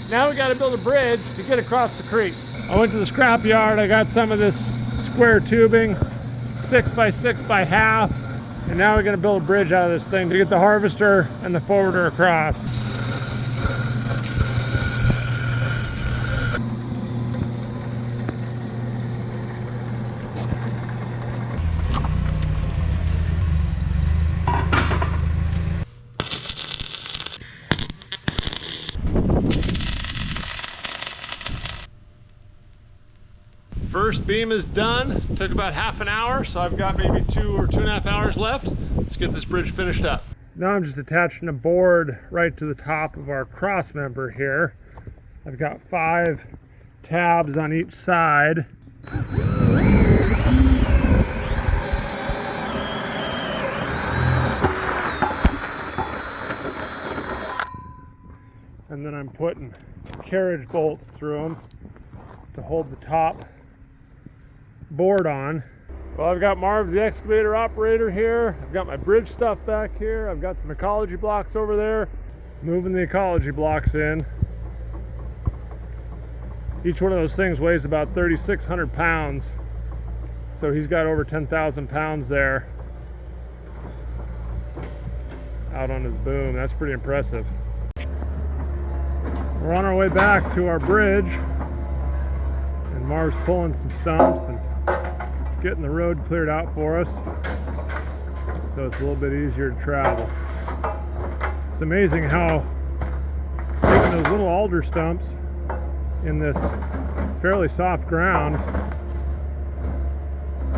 Now we got to build a bridge to get across the creek. I went to the scrap yard. I got some of this square tubing, 6 by 6 by half, and now we're going to build a bridge out of this thing to get the harvester and the forwarder across. First beam is done. Took about half an hour, so I've got maybe 2 or 2.5 hours left. Let's get this bridge finished up. Now I'm just attaching a board right to the top of our cross member here. I've got 5 tabs on each side. And then I'm putting carriage bolts through them to hold the top board on. Well, I've got Marv, the excavator operator here. I've got my bridge stuff back here. I've got some ecology blocks over there. Moving the ecology blocks in. Each one of those things weighs about 3,600 pounds. So he's got over 10,000 pounds there out on his boom. That's pretty impressive. We're on our way back to our bridge, and Marv's pulling some stumps and getting the road cleared out for us so it's a little bit easier to travel. It's amazing how taking those little alder stumps in this fairly soft ground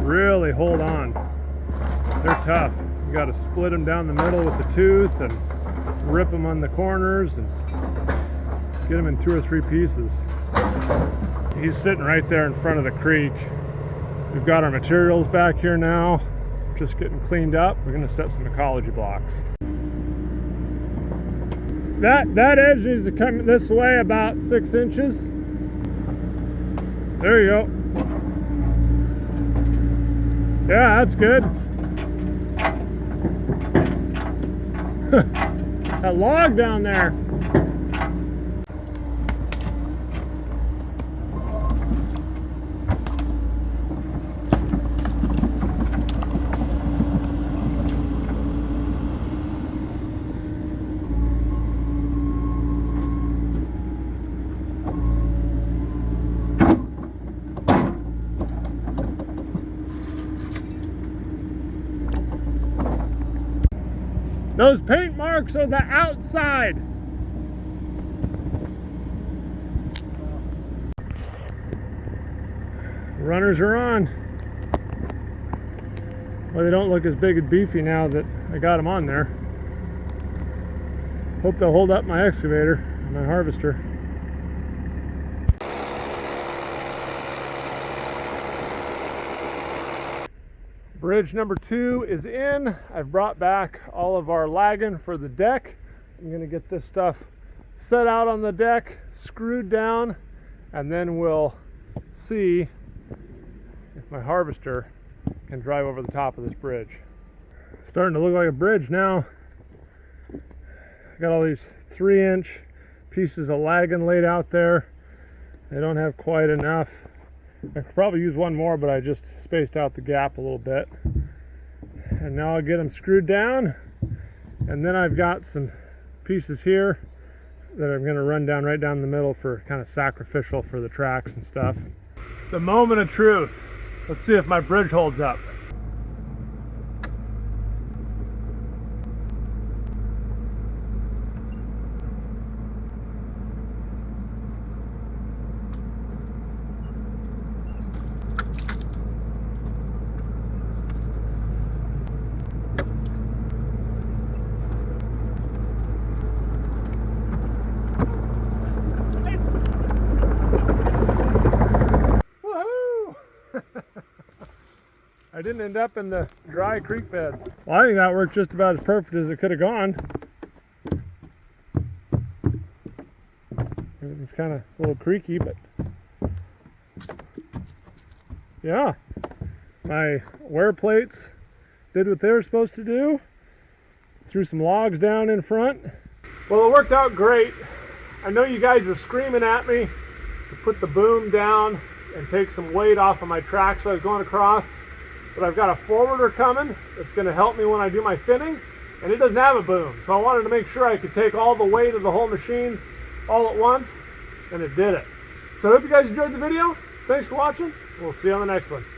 really hold on. They're tough. You got to split them down the middle with the tooth and rip them on the corners and get them in 2 or 3 pieces. He's sitting right there in front of the creek. We've got our materials back here now, just getting cleaned up. We're going to set some ecology blocks. That edge needs to come this way about 6 inches. There you go. Yeah, that's good. That log down there. Those paint marks are the outside. Runners are on. Well, they don't look as big and beefy now that I got them on there. Hope they'll hold up my excavator and my harvester. Bridge number 2 is in. I've brought back all of our lagging for the deck. I'm going to get this stuff set out on the deck, screwed down, and then we'll see if my harvester can drive over the top of this bridge. Starting to look like a bridge now. I got all these 3-inch pieces of lagging laid out there. They don't have quite enough. I could probably use one more, but I just spaced out the gap a little bit. And now I'll get them screwed down, and then I've got some pieces here that I'm going to run down right down the middle for kind of sacrificial for the tracks and stuff. The moment of truth. Let's see if my bridge holds up. I didn't end up in the dry creek bed. Well, I think that worked just about as perfect as it could have gone. It's kind of a little creaky, but yeah, my wear plates did what they were supposed to do. Threw some logs down in front. Well, it worked out great. I know you guys are screaming at me to put the boom down and take some weight off of my tracks I was going across, but I've got a forwarder coming that's going to help me when I do my thinning, and it doesn't have a boom, so I wanted to make sure I could take all the weight of the whole machine all at once, and it did it. So I hope you guys enjoyed the video. Thanks for watching. We'll see you on the next one.